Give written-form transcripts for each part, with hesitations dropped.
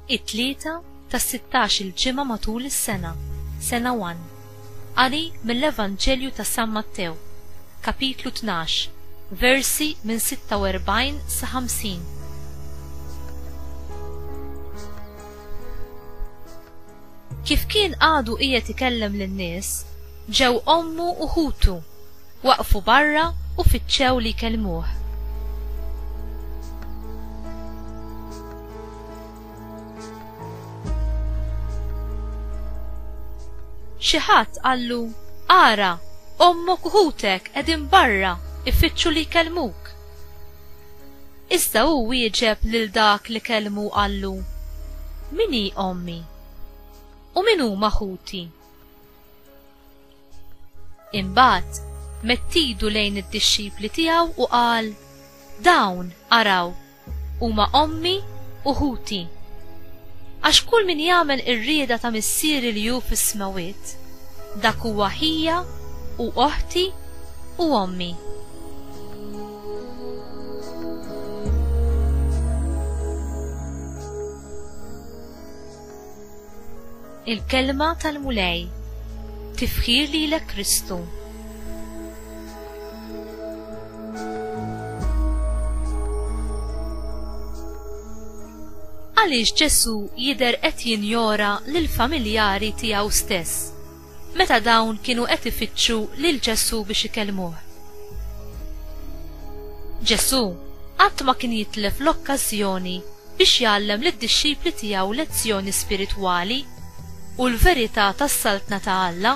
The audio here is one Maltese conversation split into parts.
it-tlieta tas-16 il-ġimgħa matul is-sena, sena 1. Qari mill-Evanġelju ta' San Mattew, kapitlu 12, versi minn 46 sa 50. Kif kien għadu qiegħed ikellem lin-nies, ġew ommu u ħutu, waqfu barra u fittxew li jkellmuh. Xi ħadd qallu: "Ara, ommok u ħutek qegħdin barra ifittxu li jkellmuk." Iżda hu wieġeb lil dak li kellmu qallu: "Min hi ommi? U min huma ħuti?" Imbagħad mettidu lejn id-dixxipli tiegħu u qal: "Dawn araw huma ommi u ħuti. Għax kull min jagħmel ir-rieda ta' missieri li hu fis-smawiet, dak huwa ħija u oħti u ommi." Il-kelma tal-mulej, tifħir lilek Kristu. Għaliex Ġesu jidher qed jinjora lill-familjari tiegħu stess, meta dawn kienu qed ifittxu lil Ġesu biex ikellmuh. Ġesu qatt ma kien jitlef l-okkażjoni biex jgħallem lid-dixxipli tiegħu lezzjoni spiritwali u l-verità tas-saltna ta' Alla.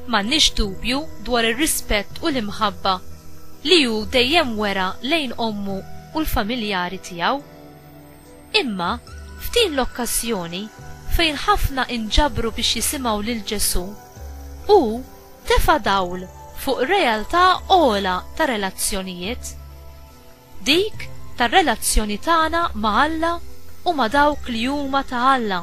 M'għandniex dubju dwar ir-rispett u l-imħabba li hu dejjem wera lejn ommu u l-familjari tiegħu. Imma f'din l-okkażjoni fejn ħafna inġabru biex jisimgħu lil Ġesu, hu tefa' dawl fuq realtà ogħla ta' relazzjonijiet, dik tar-relazzjoni tagħna ma' Alla u ma' dawk li huma ta' Alla.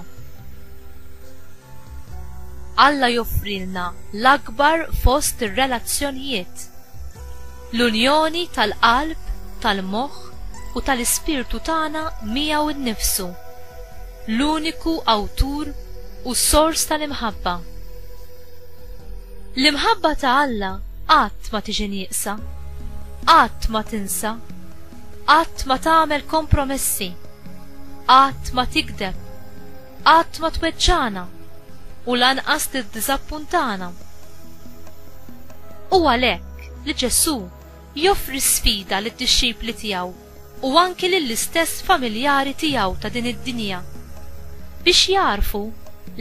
Alla joffrilna l-akbar fost ir-relazzjonijiet, l-unjoni tal-qalb, tal-moħħ u tal-ispirtu tagħna miegħu innifsu, l-uniku awtur u sors tal-imħabba. L-imħabba ta' Alla qatt ma tiġi nieqsa, qatt ma tinsa, qatt ma tagħmel kompromessi, qatt ma tikdeb, qatt ma tweġġana u lanqas tiddiżappuntana. U għalhekk li Ġesu joffri sfida lid-dixxipli tiegħu u anki lill-istess familjari tiegħu ta' din id-dinja biex jarfu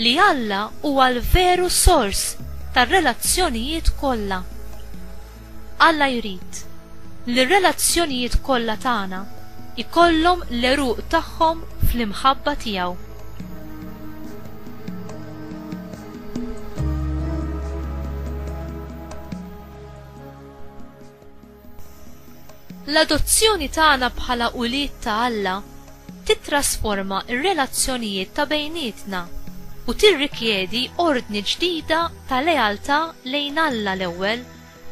li Alla huwa l-veru sors tar-relazzjonijiet kollha. Alla jrid li r-relazzjonijiet kollha tagħna ikollhom l-eruq tagħhom fl-imħabba tiegħu. L-adozzjoni tagħna bħala ulied ta' Alla titrasforma r-relazzjonijiet ta' bejnietna u tirrikjedi ordni ġdida ta' lealtà lejn Alla l-ewwel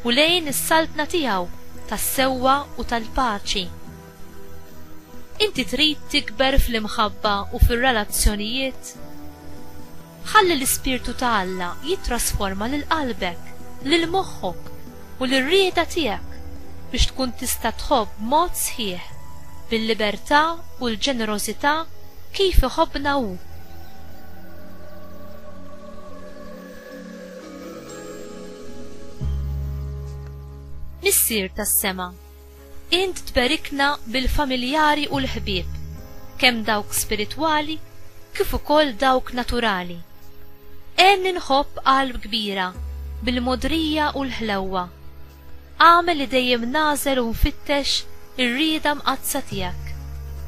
u lejn is-saltna tiegħu tas-sewwa u tal-paċi. Inti trid tikber fl-imħabba u fir-relazzjonijiet? Ħalli l-ispirtu ta' Alla jittrasforma lil qalbek, lil moħħok u lir-rieda tiegħek biex tkun tista' tħobb mod sħiħ bil-libertà u l-ġenerożità kif iħobbna hu. Missier tas-sema, int tberikna bil-familjari u l-ħbieb, kemm dawk spiritwali kif ukoll dawk naturali. Inħobb qalb kbira bil-modrija u l-ħlewwa. Għamel li dejjem nażel u nfittex ir-rieda mqazza tiegħek.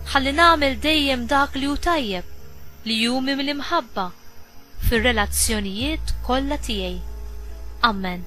Ħalli nagħmel dejjem dak li hu tajjeb li jumi mill-imħabba fir-relazzjonijiet kollha tiegħi. Amen.